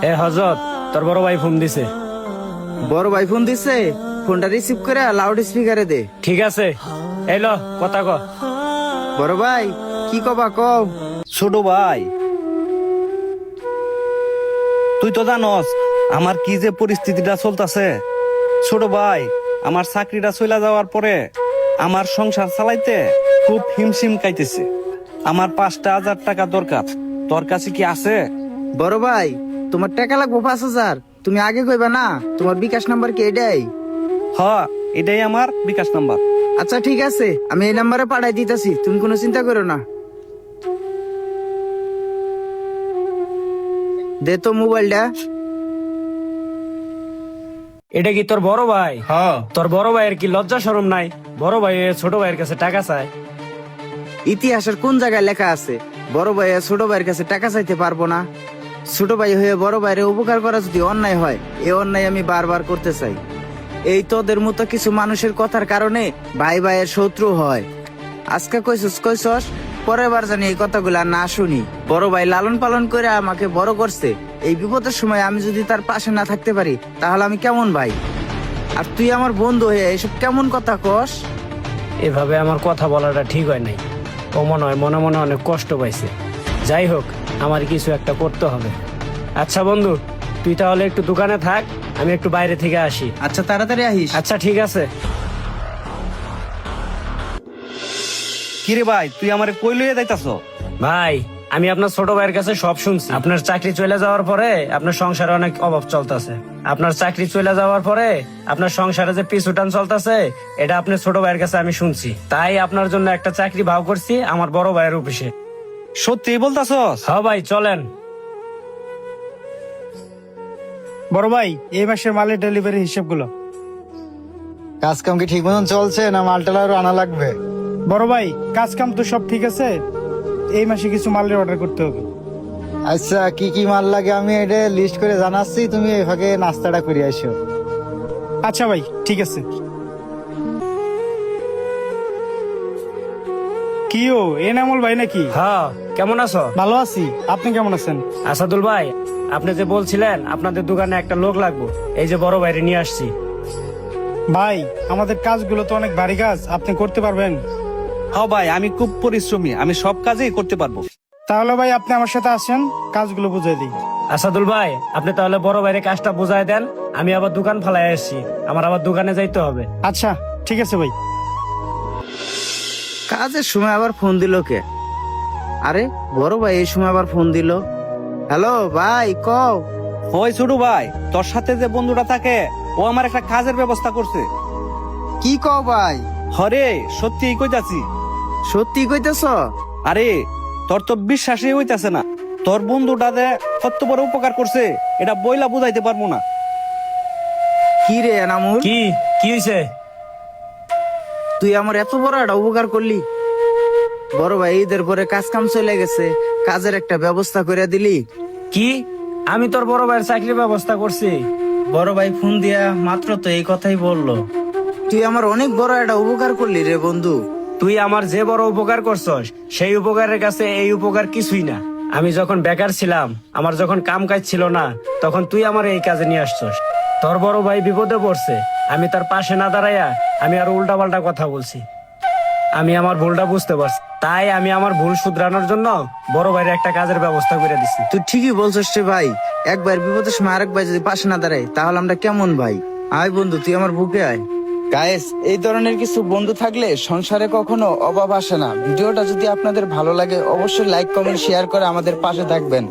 এ হজরত, তোর বড় ভাই ফোন দিছে। বড় ভাই ফোন দিছে, ফোনটা রিসিভ করে লাউড স্পিকারে দে। ঠিক আছে, এলো কথা ক। বড় ভাই কি কবা কও। ছোট ভাই, তুই তো জানস আমার কি যে পরিস্থিতিটা চলতেছে। ছোট ভাই, আমার চাকরিটা চলে যাওয়ার পরে আমার সংসার চালাইতে খুব হিমশিম খাইতেছে। আমার 5,000 টাকা দরকার, তোর কাছে কি আছে? বড় ভাই তোমার টাকা লাগবো 5,000, তুমি আগে কইবা না? তোমার বিকাশ নাম্বার কি এটাই? হ, এটাই আমার বিকাশ নাম্বার। আচ্ছা ঠিক আছে, আমি এই নাম্বারে পাঠাই দিতেছি, তুমি কোনো চিন্তা করো না। দে তো মোবাইলটা। এটা কি তোর বড় ভাই? হ্যাঁ। তোর বড় ভাইয়ের কি লজ্জা শরম নাই? বড় ভাই ছোট ভাইয়ের কাছে টাকা চায়? ইতিহাসের কোন জায়গায় লেখা আছে বড় ভাই ছোট ভাইয়ের কাছে টাকা চাইতে পারবো না? ছোট ভাই হয়ে বড় ভাইয়ের উপকার করা যদি অন্যায় হয়, এই অন্যায় আমি বারবার করতে চাই। এই তোদের মতো কিছু মানুষের কথার কারণে ভাই ভাইয়ের শত্রু হয়। আজকে কইছস, পরের বার জানি এই কথাগুলো আর না শুনি। বড় ভাই লালন পালন করে আমাকে বড় করছে, এই বিপদের সময় আমি যদি তার পাশে না থাকতে পারি তাহলে আমি কেমন ভাই? আর তুই আমার বন্ধু হয়ে এসব কেমন কথা কস? এভাবে আমার কথা বলাটা ঠিক হয় নাই। ও মনে হয় মনে মনে অনেক কষ্ট পাইছে। যাই হোক, আমার কিছু একটা করতে হবে। আচ্ছা বন্ধু, তুই তাহলে একটু দোকানে থাক, আমি একটু বাইরে থেকে আসি। আচ্ছা তাড়াতাড়ি আহিস। আচ্ছা ঠিক আছে। কিরে ভাই, তুই আমার কই লইয়া যাইতাছ? ভাই, আমি আপনার ছোট ভাইয়ের কাছে সব শুনছি। আপনার চাকরি চলে যাওয়ার পরে আপনার সংসারে অনেক অভাব চলতেছে। আপনার চাকরি চলে যাওয়ার পরে আপনার সংসারে যে পিছুটান চলতেছে, এটা আপনার ছোট ভাইয়ের কাছে আমি শুনছি। তাই আপনার জন্য একটা চাকরি ভাও করছি আমার বড় ভাইয়ের অফিসে। সত্যি বলতাছস? হ্যাঁ ভাই, চলেন। বড় ভাই, এই মাসের মালের ডেলিভারি হিসেবগুলো। কাজ কাম কি ঠিক মতন চলছে না মালটাল আরো আনা লাগবে? বড় ভাই, কাজ কাম তো সব ঠিক আছে, এই মাসে কিছু মালের অর্ডার করতে হবে। আচ্ছা কি কি মাল লাগে আমি এটা লিস্ট করে জানাচ্ছি, তুমি এই ফাঁকে নাস্তাটা করে আসো। আচ্ছা ভাই, ঠিক আছে। কি ও এনামুল ভাই নাকি? হ্যাঁ, কেমন আছো? ভালো আছি, আপনি কেমন আছেন? আসাদুল ভাই, আপনি যে বলছিলেন আপনাদের দোকানে একটা লোক লাগবে, এই যে বড় ভাইরে নিয়ে আসছি। ভাই, আমাদের কাজগুলো তো অনেক ভারী কাজ, আপনি করতে পারবেন? হ্যাঁ ভাই, আমি খুব পরিশ্রমী, আমি সব কাজেই করতে পারবো। তাহলে ভাই আপনি আমার সাথে আসেন, কাজগুলো বুঝিয়ে দিই। আসাদুল ভাই, আপনি তাহলে বড় ভাইরে কাজটা বুঝাই দেন, আমি আবার দোকান ফালাই আসছি, আমার আবার দোকানে যাইতে হবে। আচ্ছা ঠিক আছে ভাই। কাজের সময় আবার ফোন দিল কে? আরে বড় ভাই এই সময় আবার ফোন দিল। হ্যালো ভাই, কও। ওই ছোট ভাই, তোর সাথে যে বন্ধুটা থাকে ও আমার একটা কাজের ব্যবস্থা করছে। কি কও ভাই? হরে, সত্যি কইতাছি। সত্যি কইতেছ? আরে, তোর তো বিশ্বাসই হইতাছে না। তোর বন্ধুটা যে কত বড় উপকার করছে এটা বইলা বুঝাইতে পারবো না। কি রে এনামুল, কি কি হয়েছে? তুই আমার এত বড় একটা উপকার করলি। বড় ভাই ঈদের পরে কাজ কাম চলে গেছে, কাজের একটা ব্যবস্থা করে দিলি। কি? আমি তোর বড় ভাইয়ের চাকরির ব্যবস্থা করছি? বড় ভাই ফোন দিয়া মাত্র তো এই কথাই বললো। তুই আমার অনেক বড় একটা উপকার করলি রে বন্ধু। তুই আমার যে বড় উপকার করছস, সেই উপকারের কাছে এই উপকার কিছুই না। আমি যখন বেকার ছিলাম, আমার যখন কাম কাজ ছিল না, তখন তুই আমার এই কাজে নিয়ে আসছস। তোর বড় ভাই বিপদে পড়ছে, আমি তার পাশে না দাঁড়াইয়া আমি আরো উল্টা পাল্টা কথা বলছি। আমি আমার ভুলটা বুঝতে পারছি, তাই আমি আমার ভুল শুধরানোর জন্য বড় ভাইয়ের একটা কাজের ব্যবস্থা করে দিছি। তুই ঠিকই বলছিস রে ভাই, একবার বিপদের সময় আরেক ভাই যদি পাশে না দাঁড়ায় তাহলে আমরা কেমন ভাই? আয় বন্ধু, তুই আমার বুকে আয়। গায়েস, এই ধরনের কিছু বন্ধু থাকলে সংসারে কখনো অভাব আসে না। ভিডিওটা যদি আপনাদের ভালো লাগে অবশ্যই লাইক কমেন্ট শেয়ার করে আমাদের পাশে থাকবেন।